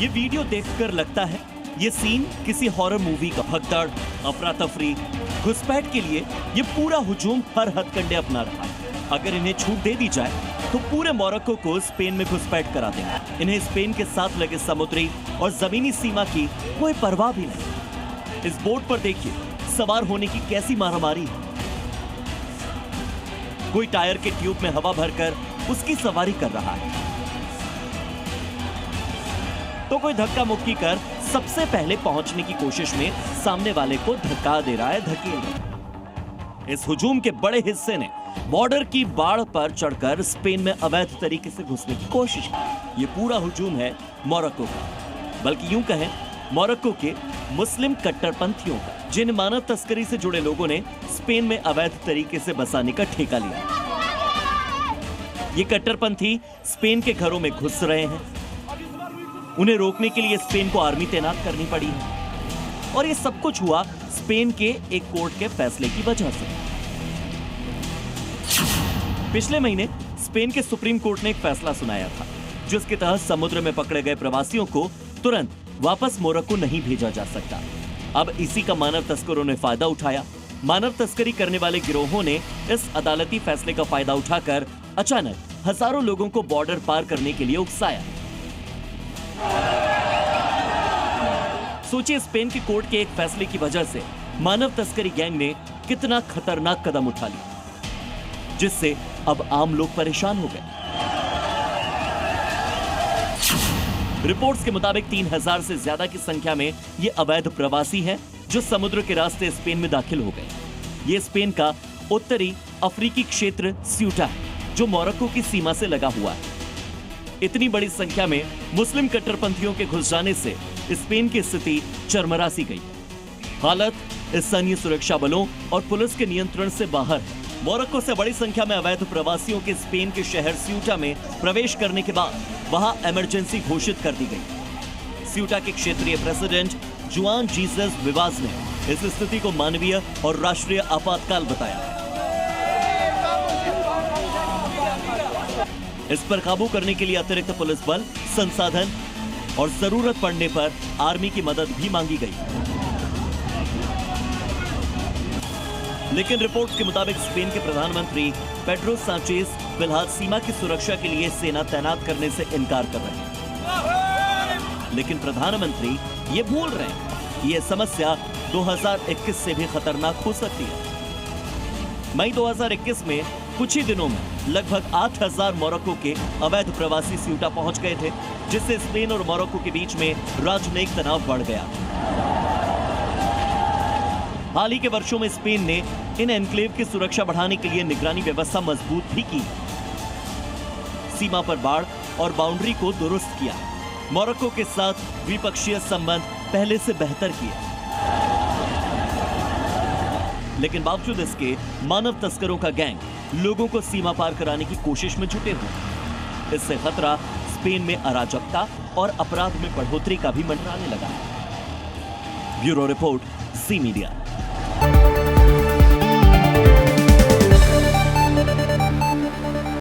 ये वीडियो देखकर लगता है ये सीन किसी हॉरर मूवी का। भगदड़, अफरा तफरी, घुसपैठ के लिए ये पूरा हुजूम हर हथकंडे अपना रहा। अगर इन्हें छूट दे दी जाए तो पूरे मोरक्को को स्पेन में घुसपैठ करा देंगे। इन्हें स्पेन के साथ लगे समुद्री और जमीनी सीमा की कोई परवाह भी नहीं। इस बोट पर देखिए सवार होने की कैसी मारामारी है। कोई टायर के ट्यूब में हवा भरकर उसकी सवारी कर रहा है, तो कोई धक्का मुक्की कर सबसे पहले पहुंचने की कोशिश में सामने वाले को धक्का दे रहा है, धकेल रहा है। इस हुजूम के बड़े हिस्से ने बॉर्डर की बाढ़ पर चढ़कर स्पेन में अवैध तरीके से घुसने की कोशिश की। ये पूरा हुजूम है मोरक्को का, बल्कि यूं कहें मोरक्को के मुस्लिम कट्टरपंथियों का, जिन मानव तस्करी से जुड़े लोगों ने स्पेन में अवैध तरीके से बसाने का ठेका लिया। ये कट्टरपंथी स्पेन के घरों में घुस रहे हैं। उन्हें रोकने के लिए स्पेन को आर्मी तैनात करनी पड़ी है, और ये सब कुछ हुआ स्पेन के एक कोर्ट के फैसले की वजह से। पिछले महीने स्पेन के सुप्रीम कोर्ट ने एक फैसला सुनाया था, जिसके तहत समुद्र में पकड़े गए प्रवासियों को तुरंत वापस मोरक्को नहीं भेजा जा सकता। अब इसी का मानव तस्करों ने फायदा उठाया। मानव तस्करी करने वाले गिरोहों ने इस अदालती फैसले का फायदा उठाकर अचानक हजारों लोगों को बॉर्डर पार करने के लिए उकसाया। सोचिए, स्पेन के कोर्ट के एक फैसले की वजह से मानव तस्करी गैंग ने कितना खतरनाक कदम उठा लिया, जिससे अब आम लोग परेशान हो गए। रिपोर्ट्स के मुताबिक 3000 से ज्यादा की संख्या में ये अवैध प्रवासी हैं, जो समुद्र के रास्ते स्पेन में दाखिल हो गए। ये स्पेन का उत्तरी अफ्रीकी क्षेत्र स्यूटा है, जो मोरक्को की सीमा से लगा हुआ है। इतनी बड़ी संख्या में मुस्लिम कट्टरपंथियों के घुस जाने से स्पेन की स्थिति चरमरा सी गई। हालत स्थानीय सुरक्षा बलों और पुलिस के नियंत्रण से बाहर है। मोरक्को से बड़ी संख्या में अवैध प्रवासियों के स्पेन के शहर स्यूटा में प्रवेश करने के बाद वहां इमरजेंसी घोषित कर दी गई। स्यूटा के क्षेत्रीय प्रेसिडेंट जुआन जीसस विवाज ने इस स्थिति को मानवीय और राष्ट्रीय आपातकाल बताया। इस पर काबू करने के लिए अतिरिक्त पुलिस बल, संसाधन और जरूरत पड़ने पर आर्मी की मदद भी मांगी गई। लेकिन रिपोर्ट्स के मुताबिक स्पेन के प्रधानमंत्री पेड्रो सांचेज फिलहाल सीमा की सुरक्षा के लिए सेना तैनात करने से इनकार कर रहे हैं। लेकिन प्रधानमंत्री ये भूल रहे हैं, ये समस्या 2021 से भी खतरनाक हो सकती है। मई 2021 में कुछ ही दिनों में लगभग 8000 मोरक्को के अवैध प्रवासी स्यूटा पहुंच गए थे, जिससे स्पेन और मोरक्को के बीच में राजनयिक तनाव बढ़ गया। हाल ही के वर्षों में स्पेन ने इन एन्क्लेव की सुरक्षा बढ़ाने के लिए निगरानी व्यवस्था मजबूत भी की, सीमा पर बाड़ और बाउंड्री को दुरुस्त किया, मोरक्को के साथ द्विपक्षीय संबंध पहले से बेहतर किए। लेकिन बावजूद इसके मानव तस्करों का गैंग लोगों को सीमा पार कराने की कोशिश में जुटे हुए। इससे खतरा स्पेन में अराजकता और अपराध में बढ़ोतरी का भी मंडराने लगा। Bureau report, C media.